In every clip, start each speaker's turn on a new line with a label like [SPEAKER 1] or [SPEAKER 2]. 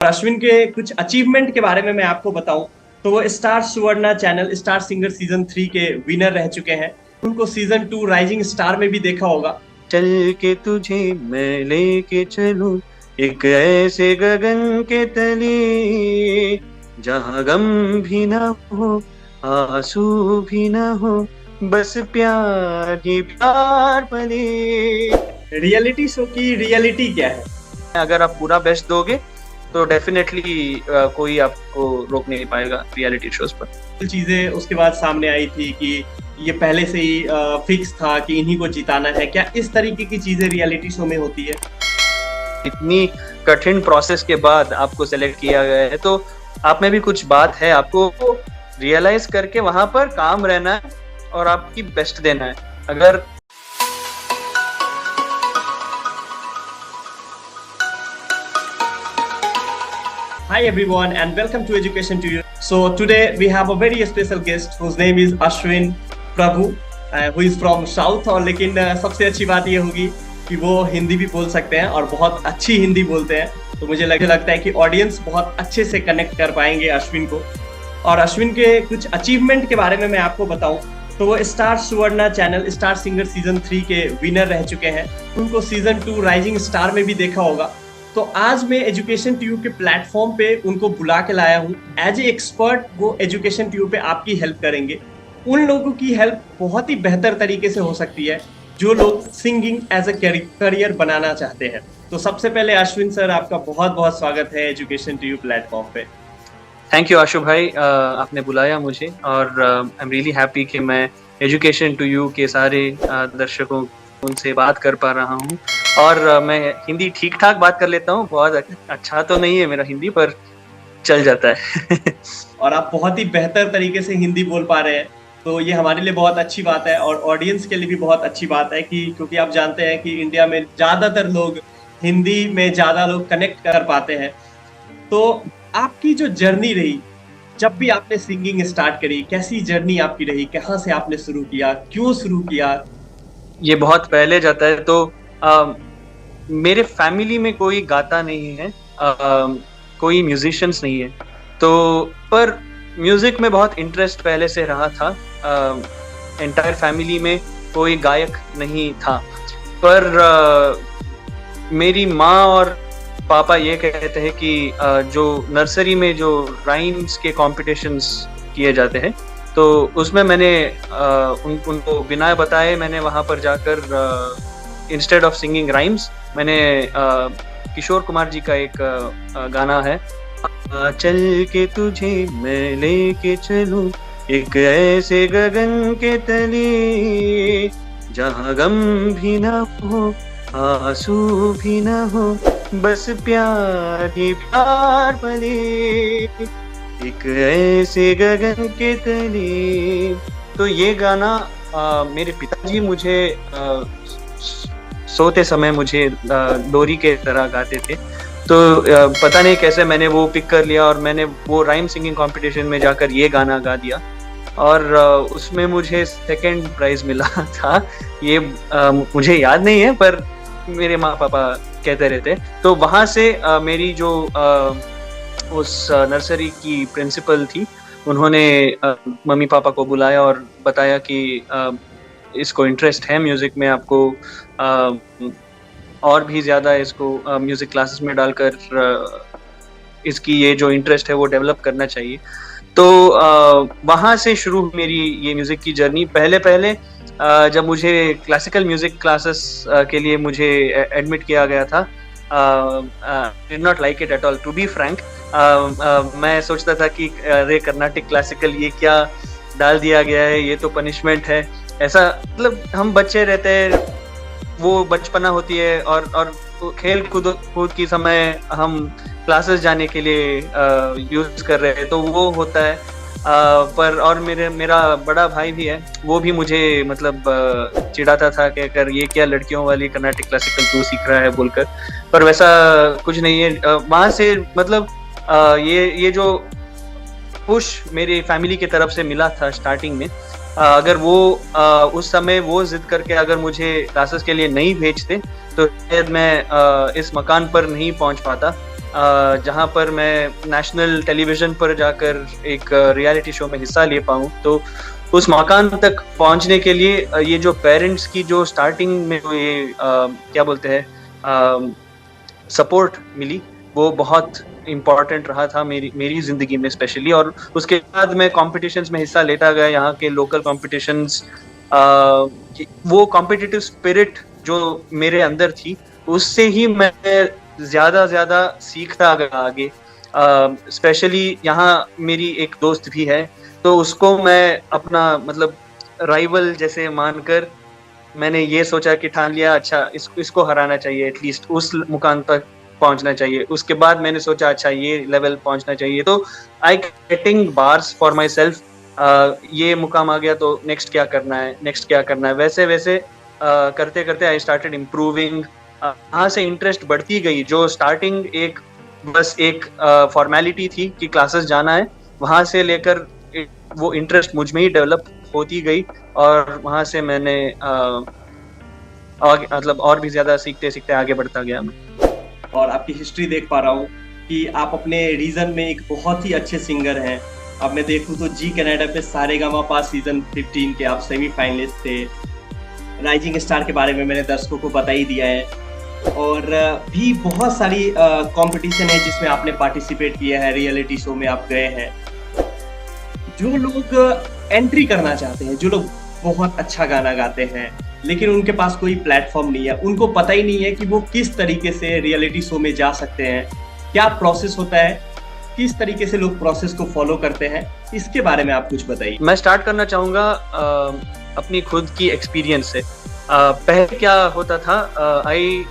[SPEAKER 1] अश्विन के कुछ अचीवमेंट के बारे में मैं आपको बताऊं तो वो स्टार सुवर्णा चैनल स्टार सिंगर सीजन 3 के विनर रह चुके हैं। उनको सीजन 2 राइजिंग स्टार में भी देखा होगा।
[SPEAKER 2] चल के तुझे मैं लेके चलूं एक ऐसे गगन के तले, जहां गम भी ना हो आंसू भी ना हो, बस प्यार ही प्यार पले।
[SPEAKER 1] रियलिटी शो की रियलिटी क्या है?
[SPEAKER 2] अगर आप पूरा बेस्ट दोगे तो डेफिनेटली कोई आपको रोक नहीं पाएगा रियलिटी शोज पर।
[SPEAKER 1] चीजें उसके बाद सामने आई थी कि ये पहले से ही फिक्स था कि इन्हीं को जिताना है। क्या इस तरीके की चीजें रियलिटी शो में होती है?
[SPEAKER 2] इतनी कठिन प्रोसेस के बाद आपको सेलेक्ट किया गया है तो आप में भी कुछ बात है, आपको रियलाइज करके वहां पर काम रहना है और आपकी बेस्ट देना है। अगर
[SPEAKER 1] Hi everyone and welcome to Education to You. So today we have a very special guest whose name is Ashwin Prabhu, who is from South। और लेकिन सबसे अच्छी बात ये होगी कि वो हिंदी भी बोल सकते हैं और बहुत अच्छी हिंदी बोलते हैं। तो मुझे लगता है कि ऑडियंस बहुत अच्छे से कनेक्ट कर पाएंगे अश्विन को। और अश्विन के कुछ अचीवमेंट के बारे में मैं आपको बताऊं तो वो स्टार सुवर्णा चैनल स्टार सिंगर सीजन 3 के विनर रह चुके हैं। उनको सीजन 2 राइजिंग स्टार में भी देखा होगा। तो आज मैं एजुकेशन टू यू के प्लेटफॉर्म पे उनको बुला के लाया हूँ एज ए एक्सपर्ट। वो एजुकेशन टू यू पे आपकी हेल्प करेंगे। उन लोगों की हेल्प बहुत ही बेहतर तरीके से हो सकती है जो लोग सिंगिंग एज ए करियर बनाना चाहते हैं। तो सबसे पहले अश्विन सर, आपका बहुत बहुत स्वागत है एजुकेशन टू यू प्लेटफॉर्म पे।
[SPEAKER 2] थैंक यू आशु भाई, आपने बुलाया मुझे और आई एम रियली हैप्पी कि मैं एजुकेशन टू यू के सारे दर्शकों उनसे बात कर पा रहा हूँ। और मैं हिंदी ठीक ठाक बात कर लेता हूँ, बहुत अच्छा तो नहीं है मेरा हिंदी पर चल जाता है।
[SPEAKER 1] और आप बहुत ही बेहतर तरीके से हिंदी बोल पा रहे हैं, तो ये हमारे लिए बहुत अच्छी बात है और ऑडियंस के लिए भी बहुत अच्छी बात है कि क्योंकि आप जानते हैं कि इंडिया में ज़्यादातर लोग हिंदी में ज़्यादा लोग कनेक्ट कर पाते हैं। तो आपकी जो जर्नी रही, जब भी आपने सिंगिंग स्टार्ट करी, कैसी जर्नी आपकी रही? कहाँ से आपने शुरू किया, क्यों शुरू किया?
[SPEAKER 2] ये बहुत पहले जाता है। तो मेरे फैमिली में कोई गाता नहीं है, कोई म्यूजिशियंस नहीं है, तो पर म्यूजिक में बहुत इंटरेस्ट पहले से रहा था। एंटायर फैमिली में कोई गायक नहीं था, पर मेरी माँ और पापा ये कहते हैं कि जो नर्सरी में जो राइम्स के कॉम्पिटिशन्स किए जाते हैं तो उसमें मैंने उनको बिना बताए मैंने वहाँ पर जाकर इंस्टेड ऑफ सिंगिंग राइम्स मैंने किशोर कुमार जी का एक गाना है, चल के तुझे मैं लेके चलूं एक ऐसे गगन के तले, जहां गम भी ना हो आंसू भी ना हो, बस प्यार ही प्यार पले, एक ऐसे गगन के तले। तो ये गाना मेरे पिताजी मुझे सोते समय मुझे लोरी के तरह गाते थे। तो पता नहीं कैसे मैंने वो पिक कर लिया और मैंने वो राइम सिंगिंग कंपटीशन में जाकर ये गाना गा दिया और उसमें मुझे सेकंड प्राइज मिला था। ये मुझे याद नहीं है पर मेरे माँ पापा कहते रहते। तो वहाँ से मेरी जो उस नर्सरी की प्रिंसिपल थी, उन्होंने मम्मी पापा को बुलाया और बताया कि इसको इंटरेस्ट है म्यूजिक में, आपको और भी ज़्यादा इसको म्यूजिक क्लासेस में डालकर इसकी ये जो इंटरेस्ट है वो डेवलप करना चाहिए। तो वहाँ से शुरू मेरी ये म्यूजिक की जर्नी। पहले जब मुझे क्लासिकल म्यूजिक क्लासेस के लिए मुझे एडमिट किया गया था, did not like it at all to be frank. मैं सोचता था कि अरे कर्नाटिक क्लासिकल ये क्या डाल दिया गया है, ये तो पनिशमेंट है। ऐसा मतलब हम बच्चे रहते हैं, वो बचपना होती है और खेल कूद की समय हम क्लासेस जाने के लिए यूज कर रहे हैं तो वो होता है। पर और मेरा बड़ा भाई भी है, वो भी मुझे मतलब चिढ़ाता था कि अगर ये क्या लड़कियों वाली कर्नाटिक क्लासिकल तू सीख रहा है बोलकर, पर वैसा कुछ नहीं है। वहाँ से मतलब ये जो पुश मेरी फैमिली की तरफ से मिला था स्टार्टिंग में, अगर वो उस समय वो जिद करके अगर मुझे क्लासेस के लिए नहीं भेजते तो शायद मैं इस मकान पर नहीं पहुंच पाता। जहाँ पर मैं नेशनल टेलीविजन पर जाकर एक रियलिटी शो में हिस्सा ले पाऊँ। तो उस मकाम तक पहुँचने के लिए ये जो पेरेंट्स की जो स्टार्टिंग में जो ये क्या बोलते हैं सपोर्ट मिली, वो बहुत इम्पोर्टेंट रहा था मेरी जिंदगी में स्पेशली। और उसके बाद मैं कॉम्पिटिशन्स में हिस्सा लेता गया, यहाँ के लोकल कॉम्पिटिशन्स, वो कॉम्पिटिटिव स्पिरिट जो मेरे अंदर थी, उससे ही मैं ज्यादा सीखता गया आगे। स्पेशली यहाँ मेरी एक दोस्त भी है, तो उसको मैं अपना मतलब राइवल जैसे मानकर मैंने ये सोचा कि ठान लिया, अच्छा इसको हराना चाहिए, एटलीस्ट उस मुकाम तक पहुंचना चाहिए। उसके बाद मैंने सोचा अच्छा ये लेवल पहुंचना चाहिए, तो I getting bars for my self, ये मुकाम आ गया तो नेक्स्ट क्या करना है, वैसे वैसे करते करते आई स्टार्टेड इम्प्रूविंग। वहाँ से इंटरेस्ट बढ़ती गई। जो स्टार्टिंग बस एक फॉर्मेलिटी थी कि क्लासेस जाना है, वहाँ से लेकर वो इंटरेस्ट मुझ में ही डेवलप होती गई, और वहाँ से मैंने मतलब और भी ज्यादा सीखते सीखते आगे बढ़ता गया मैं।
[SPEAKER 1] और आपकी हिस्ट्री देख पा रहा हूँ कि आप अपने रीजन में एक बहुत ही अच्छे सिंगर हैं। अब मैं देखूँ तो जी कनाडा पे सारेगामापा सीजन 15 के आप सेमीफाइनलिस्ट थे। राइजिंग स्टार के बारे में मैंने दर्शकों को बता ही दिया है, और भी बहुत सारी कंपटीशन है जिसमें आपने पार्टिसिपेट किया है, रियलिटी शो में आप गए हैं। जो लोग एंट्री करना चाहते हैं, जो लोग बहुत अच्छा गाना गाते हैं लेकिन उनके पास कोई प्लेटफॉर्म नहीं है, उनको पता ही नहीं है कि वो किस तरीके से रियलिटी शो में जा सकते हैं, क्या प्रोसेस होता है, किस तरीके से लोग प्रोसेस को फॉलो करते हैं, इसके बारे में आप कुछ बताइए।
[SPEAKER 2] मैं स्टार्ट करना चाहूँगा अपनी खुद की एक्सपीरियंस से। पहले क्या होता था, I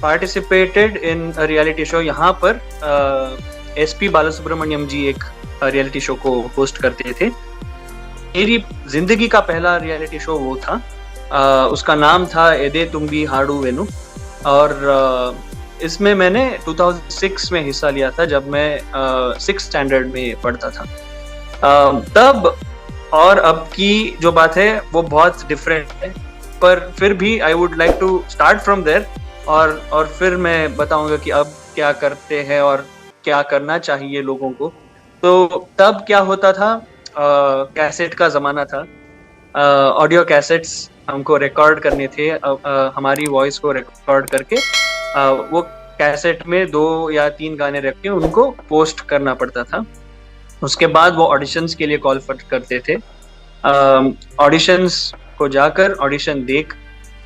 [SPEAKER 2] participated in reality show. यहाँ पर SP बालासुब्रमण्यम जी एक रियलिटी शो को होस्ट करते थे। मेरी जिंदगी का पहला रियलिटी शो वो था। उसका नाम था एदे तुम्बी हाडू वेनु, और इसमें मैंने 2006 में हिस्सा लिया था, जब मैं 6th स्टैंडर्ड में पढ़ता था। तब और अब की जो बात है वो बहुत डिफरेंट है, पर फिर भी I would like to start from there, और फिर मैं बताऊंगा कि अब क्या करते हैं और क्या करना चाहिए लोगों को। तो तब क्या होता था, कैसेट का ज़माना था। ऑडियो कैसेट्स हमको रिकॉर्ड करने थे, हमारी वॉइस को रिकॉर्ड करके वो कैसेट में 2 या 3 गाने रख के उनको पोस्ट करना पड़ता था। उसके बाद वो ऑडिशंस के लिए कॉल करते थे। ऑडिशंस को जाकर ऑडिशन देख,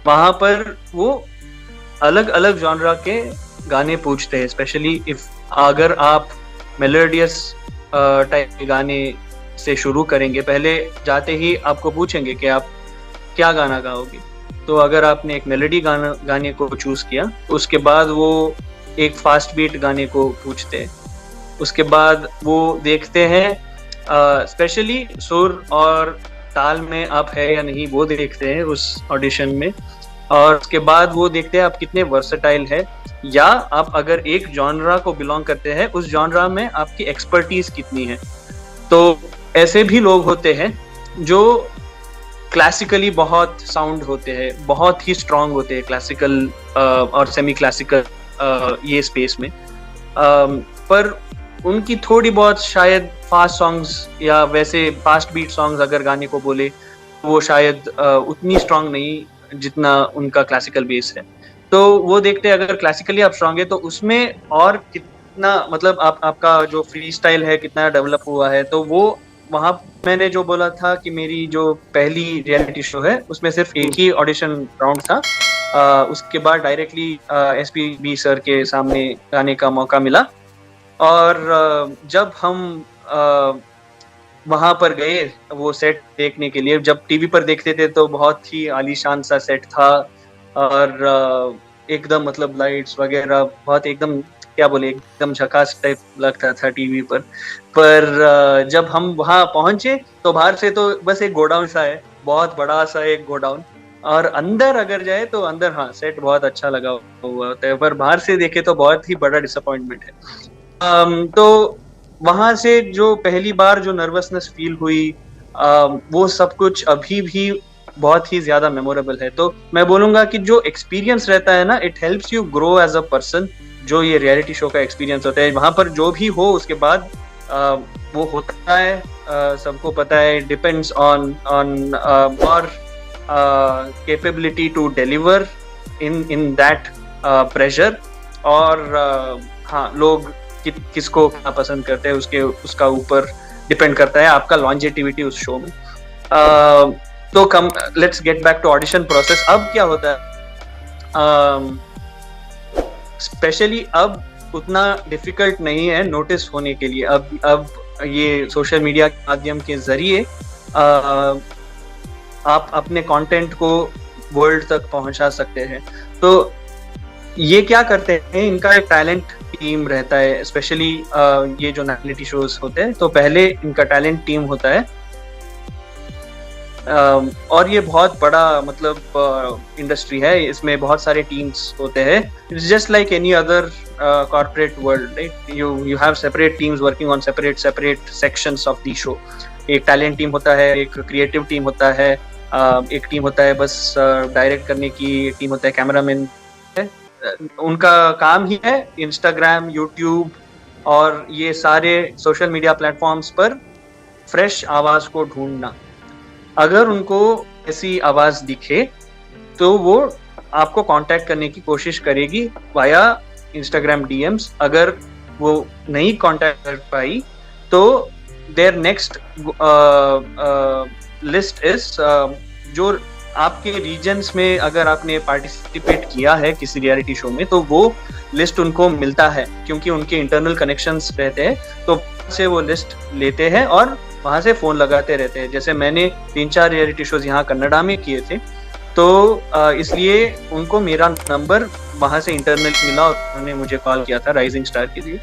[SPEAKER 2] वहाँ पर वो अलग अलग जॉनरा के गाने पूछते हैं। स्पेशली अगर आप मेलोडियस टाइप के गाने से शुरू करेंगे, पहले जाते ही आपको पूछेंगे कि आप क्या गाना गाओगे। तो अगर आपने एक मेलोडी गाने को चूज किया, उसके बाद वो एक फास्ट बीट गाने को पूछते हैं। उसके बाद वो देखते हैं स्पेशली सुर और ताल में आप है या नहीं, वो देखते हैं उस ऑडिशन में। और उसके बाद वो देखते हैं आप कितने वर्सेटाइल है, या आप अगर एक जॉनरा को बिलोंग करते हैं, उस जॉनरा में आपकी एक्सपर्टीज कितनी है। तो ऐसे भी लोग होते हैं जो क्लासिकली बहुत साउंड होते हैं, बहुत ही स्ट्रांग होते हैं क्लासिकल और सेमी क्लासिकल ये स्पेस में, पर उनकी थोड़ी बहुत शायद फास्ट सॉन्ग्स या वैसे फास्ट बीट सॉन्ग्स अगर गाने को बोले, वो शायद उतनी स्ट्रांग नहीं जितना उनका क्लासिकल बेस है। तो वो देखते हैं अगर क्लासिकली आप स्ट्रांग है तो उसमें और कितना मतलब आपका जो फ्री स्टाइल है कितना डेवलप हुआ है। तो वो वहाँ मैंने जो बोला था कि मेरी जो पहली रियलिटी शो है उसमें सिर्फ एक ही ऑडिशन राउंड था। उसके बाद डायरेक्टली SPB सर के सामने गाने का मौका मिला, और जब हम वहाँ पर गए वो सेट देखने के लिए, जब टीवी पर देखते थे तो बहुत ही आलीशान सा सेट था, और एकदम मतलब लाइट्स वगैरह बहुत एकदम क्या बोले एकदम झकास टाइप लगता था टीवी पर जब हम वहाँ पहुंचे तो बाहर से तो बस एक गोडाउन सा है, बहुत बड़ा सा एक गोडाउन, और अंदर अगर जाए तो अंदर हाँ सेट बहुत अच्छा लगा हुआ होता है, पर बाहर से देखे तो बहुत ही बड़ा डिसअपॉइंटमेंट है। तो वहां से जो पहली बार जो नर्वसनेस फील हुई, वो सब कुछ अभी भी बहुत ही ज्यादा मेमोरेबल है। तो मैं बोलूंगा कि जो एक्सपीरियंस रहता है ना, it helps you grow as a person. जो ये रियलिटी शो का एक्सपीरियंस होता है, वहां पर जो भी हो उसके बाद वो होता है, सबको पता है, डिपेंड्स ऑन ऑन और capability to deliver in that pressure. और हाँ, लोग किसको क्या पसंद करते हैं उसका ऊपर डिपेंड करता है आपका लॉन्जेटिविटी उस शो में। तो come let's get back to audition process. अब क्या होता है, स्पेशली अब उतना डिफिकल्ट नहीं है नोटिस होने के लिए। अब ये सोशल मीडिया के माध्यम के जरिए आप अपने कंटेंट को वर्ल्ड तक पहुंचा सकते हैं। तो ये क्या करते हैं, इनका एक टैलेंट टीम रहता है, स्पेशली ये जो रियलिटी शोज होते हैं, तो पहले इनका टैलेंट टीम होता है। और ये बहुत बड़ा मतलब इंडस्ट्री है, इसमें बहुत सारे टीम्स होते हैं। It's just like any other corporate world, right? You have separate teams working on separate sections of the show. एक टैलेंट टीम होता है, एक क्रिएटिव टीम होता है, एक टीम होता है बस डायरेक्ट करने की, एक टीम होता है कैमरामैन है। उनका काम ही है इंस्टाग्राम, यूट्यूब और ये सारे सोशल मीडिया प्लेटफॉर्म्स पर फ्रेश आवाज को ढूंढना। अगर उनको ऐसी आवाज दिखे तो वो आपको कांटेक्ट करने की कोशिश करेगी वाया इंस्टाग्राम डीएम्स। अगर वो नहीं कांटेक्ट कर पाई तो देयर नेक्स्ट लिस्ट इज जो आपके रीजन्स में अगर आपने पार्टिसिपेट किया है किसी रियलिटी शो में, तो वो लिस्ट उनको मिलता है, क्योंकि उनके इंटरनल कनेक्शंस रहते हैं, तो से वो लिस्ट लेते हैं और वहां से फोन लगाते रहते हैं। जैसे मैंने 3-4 रियलिटी शोज यहाँ कन्नडा में किए थे, तो इसलिए उनको मेरा नंबर वहां से इंटरनल मिला और उन्होंने मुझे कॉल किया था राइजिंग स्टार के लिए।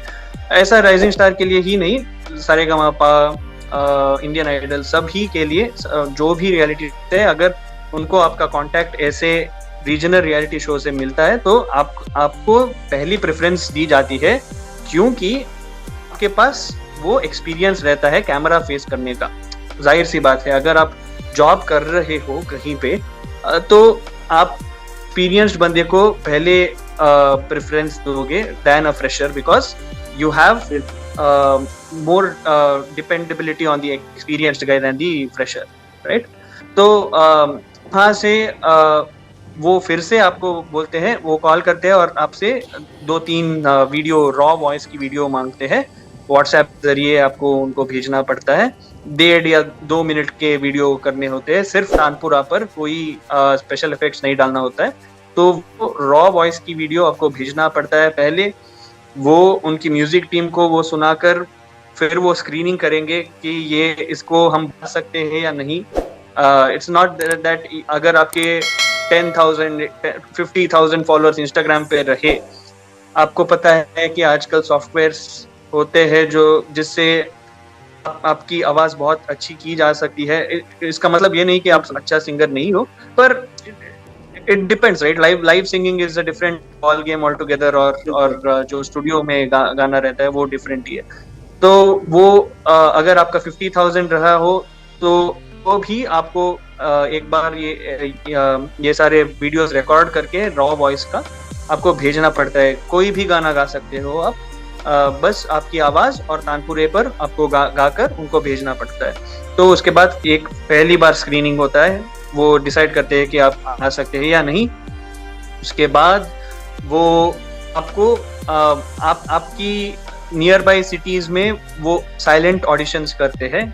[SPEAKER 2] ऐसा राइजिंग स्टार के लिए ही नहीं, सारेगामापा, इंडियन आइडल, सभी के लिए, जो भी रियलिटी है, अगर उनको आपका कांटेक्ट ऐसे रीजनल रियलिटी शो से मिलता है तो आपको पहली प्रेफरेंस दी जाती है, क्योंकि आपके पास वो एक्सपीरियंस रहता है कैमरा फेस करने का। जाहिर सी बात है, अगर आप जॉब कर रहे हो कहीं पे तो आप एक्सपीरियंस्ड बंदे को पहले प्रेफरेंस दोगे then a fresher, because you have more dependability on the experienced guy than the fresher, right? तो वहाँ से वो फिर से आपको बोलते हैं, वो कॉल करते हैं और आपसे 2-3 वीडियो, रॉ वॉइस की वीडियो मांगते हैं। व्हाट्सएप जरिए आपको उनको भेजना पड़ता है। 1.5 या 2 मिनट के वीडियो करने होते हैं, सिर्फ तानपुरा पर, कोई स्पेशल इफेक्ट्स नहीं डालना होता है। तो वो रॉ वॉइस की वीडियो आपको भेजना पड़ता है। पहले वो उनकी म्यूजिक टीम को वो सुनाकर फिर वो स्क्रीनिंग करेंगे कि ये इसको हम बता सकते हैं या नहीं। इट्स नॉट दैट अगर आपके 10,000 50,000 फॉलोअर्स इंस्टाग्राम पे रहे, आपको पता है कि आजकल सॉफ्टवेयर्स होते हैं जो जिससे आपकी आवाज बहुत अच्छी की जा सकती है। इसका मतलब ये नहीं कि आप अच्छा सिंगर नहीं हो, पर it depends, right? Live singing is a different ball game all together, और जो स्टूडियो में गाना रहता है वो डिफरेंट ही है। तो वो अगर आपका 50,000 रहा हो तो वो भी आपको एक बार ये सारे वीडियोस रिकॉर्ड करके रॉ वॉइस का आपको भेजना पड़ता है। कोई भी गाना गा सकते हो आप, बस आपकी आवाज और तानपुरे पर आपको गाकर उनको भेजना पड़ता है। तो उसके बाद एक पहली बार स्क्रीनिंग होता है, वो डिसाइड करते हैं कि आप आ सकते हैं या नहीं। उसके बाद वो आपको आपकी नियर बाय सिटीज में वो साइलेंट ऑडिशंस करते हैं।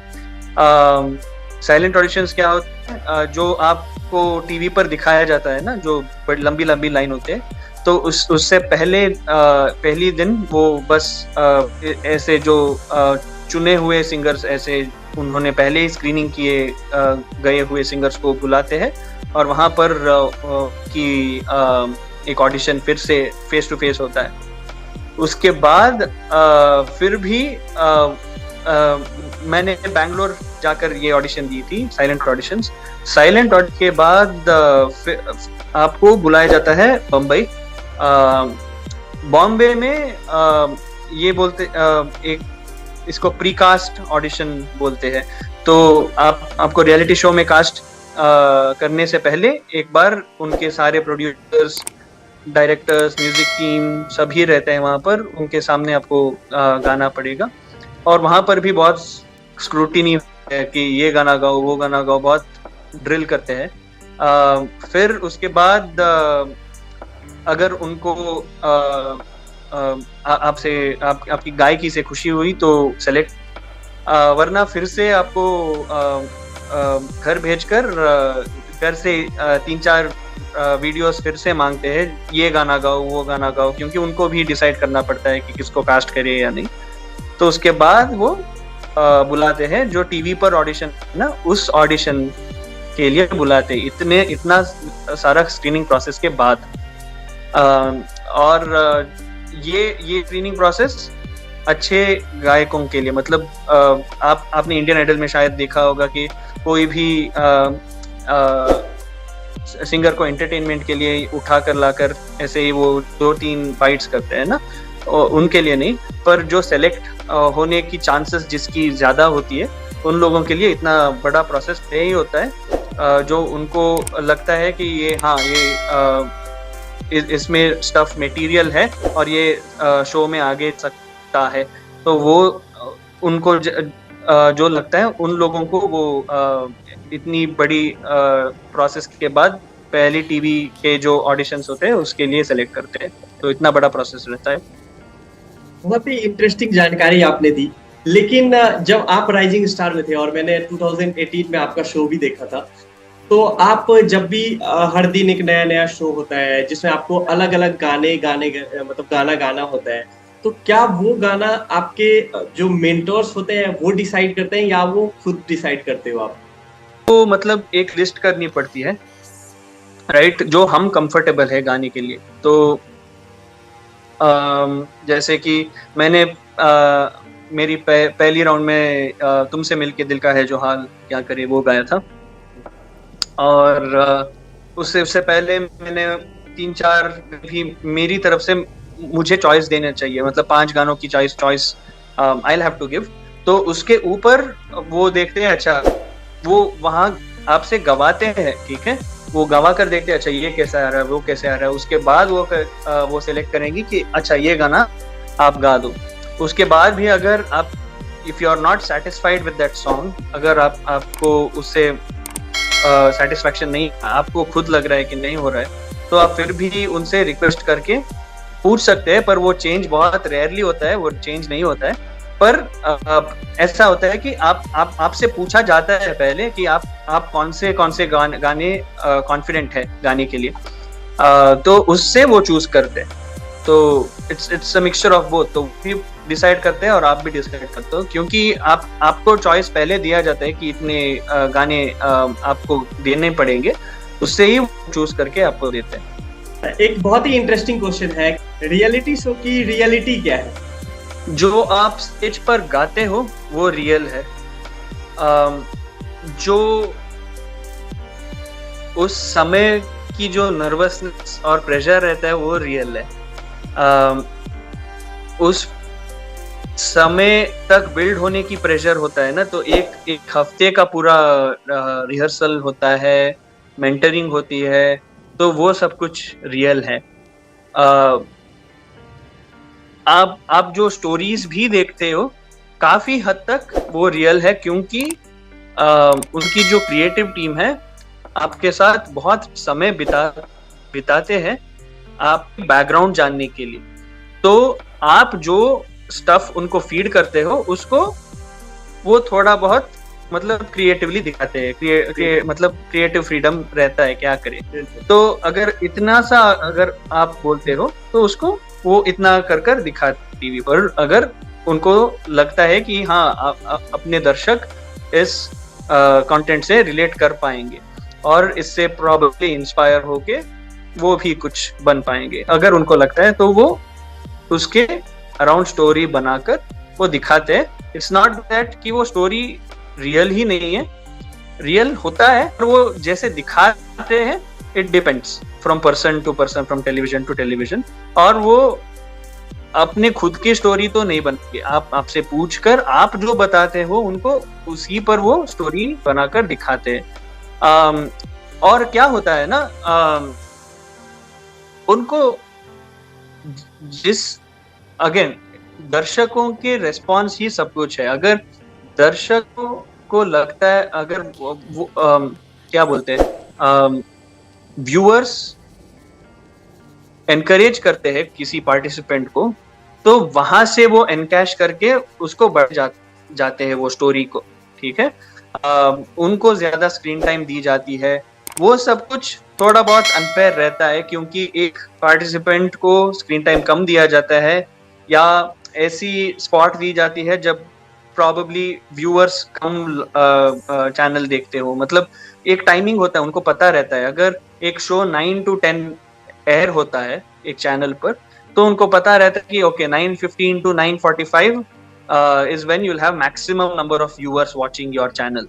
[SPEAKER 2] साइलेंट ऑडिशंस क्या होते हैं? जो आपको टीवी पर दिखाया जाता है ना, जो लंबी लंबी लाइन होते हैं, तो उससे पहली दिन वो बस ऐसे जो चुने हुए सिंगर्स, ऐसे उन्होंने पहले ही स्क्रीनिंग किए गए हुए सिंगर्स को बुलाते हैं और वहाँ पर एक ऑडिशन फिर से फेस टू फेस होता है। उसके बाद फिर भी मैंने बैंगलोर जाकर ये ऑडिशन दी थी, साइलेंट ऑडिशंस। साइलेंट ऑडिशन के बाद आपको बुलाया जाता है बम्बई। बॉम्बे में ये बोलते एक इसको प्रीकास्ट ऑडिशन बोलते हैं। तो आपको रियलिटी शो में कास्ट करने से पहले एक बार उनके सारे प्रोड्यूसर्स डायरेक्टर्स, म्यूजिक टीम सभी रहते हैं वहाँ पर, उनके सामने आपको गाना पड़ेगा। और वहाँ पर भी बहुत स्क्रूटिनी है कि ये गाना गाओ, वो गाना गाओ, बहुत ड्रिल करते हैं। फिर उसके बाद अगर उनको आपसे आपकी गायकी से खुशी हुई तो सेलेक्ट, वरना फिर से आपको घर भेजकर घर से 3-4 वीडियोस फिर से मांगते हैं, ये गाना गाओ, वो गाना गाओ, क्योंकि उनको भी डिसाइड करना पड़ता है कि किसको कास्ट करे या नहीं। तो उसके बाद वो बुलाते हैं, जो टीवी पर ऑडिशन ना, उस ऑडिशन के लिए बुलाते हैं, इतना सारा स्क्रीनिंग प्रोसेस के बाद। और ये स्क्रीनिंग प्रोसेस अच्छे गायकों के लिए, मतलब आपने इंडियन आइडल में शायद देखा होगा कि कोई भी सिंगर को एंटरटेनमेंट के लिए उठा कर लाकर ऐसे ही वो 2-3 फाइट्स करते हैं ना, उनके लिए नहीं, पर जो सेलेक्ट होने की चांसेस जिसकी ज्यादा होती है, उन लोगों के लिए इतना बड़ा प्रोसेस यही होता है। जो उनको लगता है कि ये इसमें स्टफ मटेरियल है और ये शो में आगे सकता है, तो वो उनको जो लगता है, उन लोगों को वो इतनी बड़ी प्रोसेस के बाद पहली टीवी के जो ऑडिशंस होते हैं उसके लिए सेलेक्ट करते हैं। तो इतना बड़ा प्रोसेस रहता है।
[SPEAKER 1] बहुत ही इंटरेस्टिंग जानकारी आपने दी। लेकिन जब आप राइजिंग स्टार में थे, और मैंने 2018 में आपका शो भी देखा था, तो आप जब भी हर दिन एक नया नया शो होता है जिसमें आपको अलग अलग मतलब गाना गाना होता है, तो क्या वो गाना आपके जो मेंटोर्स होते हैं वो डिसाइड करते हैं या वो खुद डिसाइड करते हो आप?
[SPEAKER 2] तो मतलब एक लिस्ट करनी पड़ती है, राइट, जो हम कंफर्टेबल है गाने के लिए। तो जैसे कि मैंने मेरी पहली राउंड में तुमसे मिलके दिल का है जो हाल क्या करे वो गाया था, और उससे पहले मैंने 3-4 भी मेरी तरफ से मुझे चॉइस देना चाहिए, मतलब 5 गानों की choice I have to give. तो उसके ऊपर वो देखते हैं, अच्छा वो वहाँ आपसे गवाते हैं, ठीक है, वो गवा कर देखते हैं, अच्छा ये कैसा आ रहा है, वो कैसे आ रहा है। उसके बाद वो सिलेक्ट करेंगे कि अच्छा ये गाना आप गा दो। उसके बाद भी अगर आप if you are not satisfied with that song, अगर आपको उससे सेटिस्फैक्शन नहीं, आपको खुद लग रहा है कि नहीं हो रहा है, तो आप फिर भी उनसे रिक्वेस्ट करके पूछ सकते हैं। पर वो चेंज बहुत रेयरली होता है, वो चेंज नहीं होता है। पर ऐसा होता है कि आपसे पूछा जाता है पहले कि आप कौन से गाने कॉन्फिडेंट है गाने के लिए, तो उससे वो चूज करते हैं। तो it's a mixture of both. तो भी डिसाइड करते हैं और आप भी डिसाइड करते हो, क्योंकि आपको चॉइस पहले दिया जाता है कि इतने गाने आपको देने पड़ेंगे, उससे ही चूज करके आपको देते हैं।
[SPEAKER 1] एक बहुत ही इंटरेस्टिंग क्वेश्चन है, रियलिटी शो की रियलिटी क्या है?
[SPEAKER 2] जो आप स्टेज पर गाते हो वो रियल है, जो उस समय की जो नर्वसनेस और प्रेशर रहता है वो रियल है। उस समय तक बिल्ड होने की प्रेशर होता है ना, तो एक हफ्ते का पूरा रिहर्सल होता है, मेंटरिंग होती है, तो वो सब कुछ रियल है। आप जो स्टोरीज भी देखते हो काफी हद तक वो रियल है, क्योंकि उनकी जो क्रिएटिव टीम है आपके साथ बहुत समय बिताते हैं आप बैकग्राउंड जानने के लिए। तो आप जो स्टफ उनको फीड करते हो उसको वो थोड़ा बहुत मतलब क्रिएटिवली दिखाते हैं, मतलब क्रिएटिव फ्रीडम रहता है, क्या करें। तो अगर इतना सा अगर आप बोलते हो तो उसको वो इतना कर दिखाते टीवी पर। अगर उनको लगता है कि हाँ अपने दर्शक इस कंटेंट से रिलेट कर पाएंगे और इससे प्रॉबेबली इंस्पायर होके वो भी कुछ बन पाएंगे, अगर उनको लगता है तो वो उसके अराउंड स्टोरी बनाकर वो दिखाते हैं। इट्स नॉट दैट कि वो स्टोरी रियल ही नहीं है, रियल होता है, और वो जैसे दिखाते हैं it depends from person to person, from television to television. और वो अपने खुद की स्टोरी तो नहीं बनती, आपसे पूछकर आप जो बताते हो उनको उसी पर वो स्टोरी बनाकर दिखाते हैं। और क्या होता है ना, उनको जिस अगेन दर्शकों के रेस्पॉन्स ही सब कुछ है। अगर दर्शकों को लगता है, अगर वो क्या बोलते हैं, व्यूअर्स एनकरेज करते हैं किसी पार्टिसिपेंट को, तो वहां से वो एनकैश करके उसको बढ़ जाते हैं वो स्टोरी को, ठीक है। उनको ज्यादा स्क्रीन टाइम दी जाती है, वो सब कुछ थोड़ा बहुत अनफेयर रहता है, क्योंकि एक पार्टिसिपेंट को स्क्रीन टाइम कम दिया जाता है या ऐसी स्पॉट दी जाती है जब प्रॉबेबली व्यूअर्स कम चैनल देखते हो। मतलब एक टाइमिंग होता है, उनको पता रहता है अगर एक शो 9 to 10 एयर होता है एक चैनल पर, तो उनको पता रहता है कि okay 9:15 to 9:45 is when you'll have maximum number of viewers watching your channel।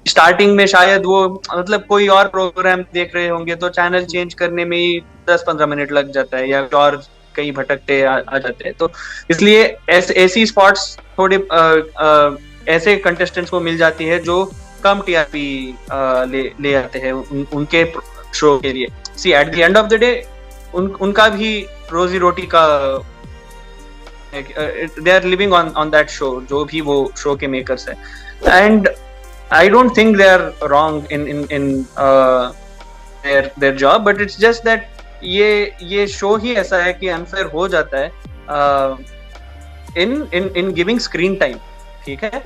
[SPEAKER 2] Starting में शायद वो मतलब कोई और प्रोग्राम देख रहे होंगे तो चैनल चेंज करने में ही 10-15 मिनट लग जाता है, या और कहीं भटकते आ जाते हैं। तो इसलिए ऐसी स्पॉट्स थोड़े ऐसे कंटेस्टेंट्स को मिल जाती है जो कम टीआरपी ले आते हैं उनके शो के लिए। See at the end of the day उनका भी रोजी रोटी का they are living on that show, जो भी वो शो के मेकर्स है। And I don't think they are wrong in their job, but it's just that ये शो ही ऐसा है कि अनफेयर हो जाता है in giving screen time, ठीक है।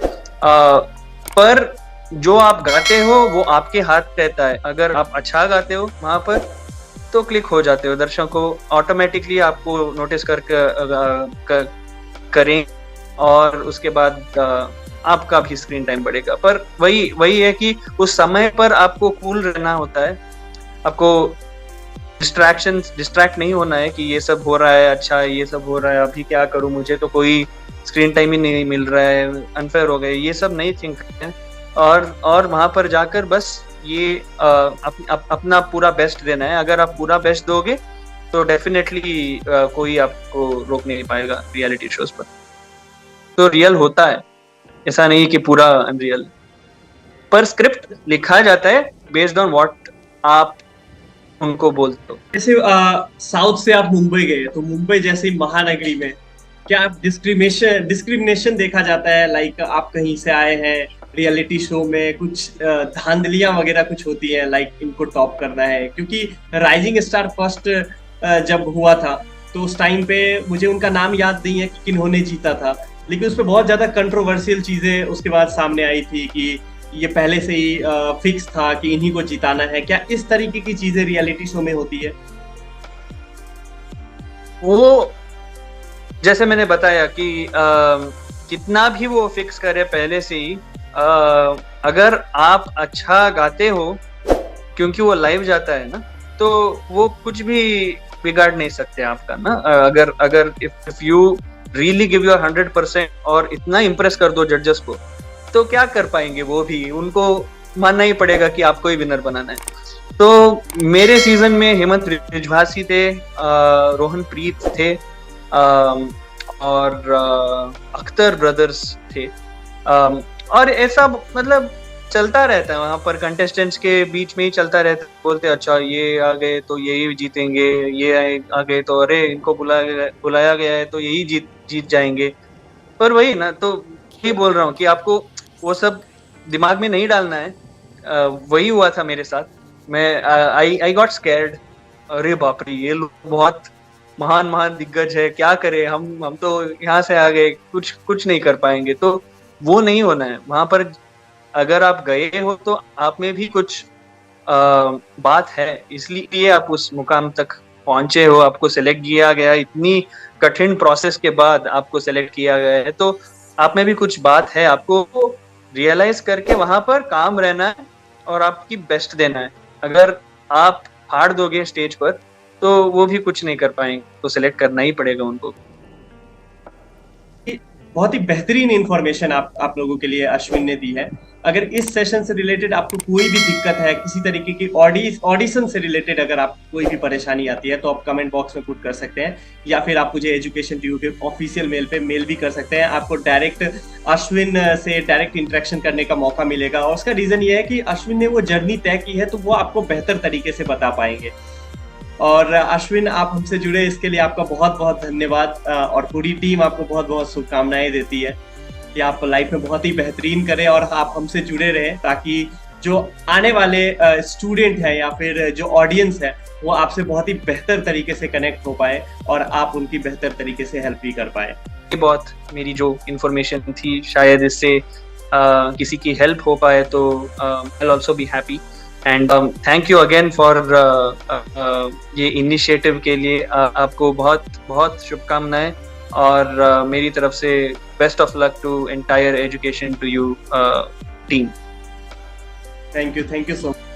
[SPEAKER 2] पर जो आप गाते हो वो आपके हाथ रहता है। अगर आप अच्छा गाते हो वहां पर तो क्लिक हो जाते हो, दर्शकों ऑटोमेटिकली आपको नोटिस करें, और उसके बाद आपका भी स्क्रीन टाइम बढ़ेगा। पर वही है कि उस समय पर आपको कूल रहना होता है, आपको डिस्ट्रैक्ट नहीं होना है कि ये सब हो रहा है, अच्छा ये सब हो रहा है, अभी क्या करूं, मुझे तो कोई स्क्रीन टाइम ही नहीं मिल रहा है, अनफेयर हो गए, ये सब नहीं थिंक करते हैं। और वहां पर जाकर बस ये अपना पूरा बेस्ट देना है। अगर आप पूरा बेस्ट दोगे तो डेफिनेटली कोई आपको रोक नहीं पाएगा रियलिटी शोज पर। तो रियल होता है, ऐसा नहीं कि पूरा अनरियल, पर स्क्रिप्ट लिखा जाता है बेस्ड ऑन व्हाट आप उनको बोलते हो।
[SPEAKER 1] जैसे साउथ से आप मुंबई गए, तो मुंबई जैसी महानगरी में क्या आप डिस्क्रिमिनेशन देखा जाता है? लाइक आप कहीं से आए हैं, रियलिटी शो में कुछ धांधलियां वगैरह कुछ होती है, लाइक इनको टॉप करना है? क्योंकि राइजिंग स्टार फर्स्ट जब हुआ था तो उस टाइम पे मुझे उनका नाम याद नहीं है कि किन्होंने जीता था, लेकिन उसपे बहुत ज्यादा कंट्रोवर्शियल चीजें उसके बाद सामने आई थी कि ये पहले से ही फिक्स था कि इन्हीं को जिताना है। क्या इस तरीके की चीजें रियलिटी शो में होती है?
[SPEAKER 2] वो जैसे मैंने बताया कि कितना भी वो फिक्स करे पहले से ही, अगर आप अच्छा गाते हो, क्योंकि वो लाइव जाता है ना, तो वो कुछ भी बिगाड़ नहीं सकते आपका ना। अगर if you really give your 100% और इतना इम्प्रेस कर दो जजेस को, तो क्या कर पाएंगे वो भी, उनको मानना ही पड़ेगा कि आपको ही विनर बनाना है। तो मेरे सीजन में हेमंत रिजवासी थे, रोहन प्रीत थे, और अख्तर ब्रदर्स थे, और ऐसा मतलब चलता रहता है वहां पर, कंटेस्टेंट्स के बीच में ही चलता रहता है। बोलते अच्छा ये आ गए तो यही जीतेंगे, ये आ गए तो अरे इनको बुलाया गया है तो यही जीत जाएंगे। पर वही ना, तो यही बोल रहा हूँ कि आपको वो सब दिमाग में नहीं डालना है। वही हुआ था मेरे साथ, मैं आई गॉट स्कैर्ड, अरे बाप रे ये लोग बहुत महान दिग्गज है, क्या करें हम तो यहाँ से आ गए, कुछ नहीं कर पाएंगे। तो वो नहीं होना है वहां पर। अगर आप गए हो तो आप में भी कुछ बात है, इसलिए आप उस मुकाम तक पहुंचे हो, आपको सेलेक्ट किया गया, इतनी कठिन प्रोसेस के बाद आपको सेलेक्ट किया गया है, तो आप में भी कुछ बात है। आपको रियलाइज करके वहां पर काम रहना है और आपकी बेस्ट देना है। अगर आप हार दोगे स्टेज पर तो वो भी कुछ नहीं कर पाएंगे, तो सिलेक्ट करना ही पड़ेगा उनको।
[SPEAKER 1] बहुत ही बेहतरीन इंफॉर्मेशन आप लोगों के लिए अश्विन ने दी है। अगर इस सेशन से रिलेटेड आपको कोई भी दिक्कत है, किसी तरीके की ऑडिशन से रिलेटेड अगर आपको कोई भी परेशानी आती है, तो आप कमेंट बॉक्स में पुट कर सकते हैं, या फिर आप मुझे एजुकेशन ट्यूब के ऑफिशियल मेल पे मेल भी कर सकते हैं। आपको डायरेक्ट अश्विन से डायरेक्ट इंटरेक्शन करने का मौका मिलेगा, और उसका रीजन ये है कि अश्विन ने वो जर्नी तय की है, तो वो आपको बेहतर तरीके से बता पाएंगे। और अश्विन, आप हमसे जुड़े इसके लिए आपका बहुत बहुत धन्यवाद, और पूरी टीम आपको बहुत बहुत शुभकामनाएं देती है कि आप लाइफ में बहुत ही बेहतरीन करें और आप हमसे जुड़े रहें, ताकि जो आने वाले स्टूडेंट है या फिर जो ऑडियंस है वो आपसे बहुत ही बेहतर तरीके से कनेक्ट हो पाए और आप उनकी बेहतर तरीके से हेल्प भी कर पाए।
[SPEAKER 2] ये बहुत मेरी जो इन्फॉर्मेशन थी, शायद इससे किसी की हेल्प हो पाए तो I also be happy. And thank you again for ये इनिशिएटिव के लिए। आपको बहुत बहुत शुभकामनाएं और मेरी तरफ से best of luck to entire education to you team.
[SPEAKER 1] Thank you so much.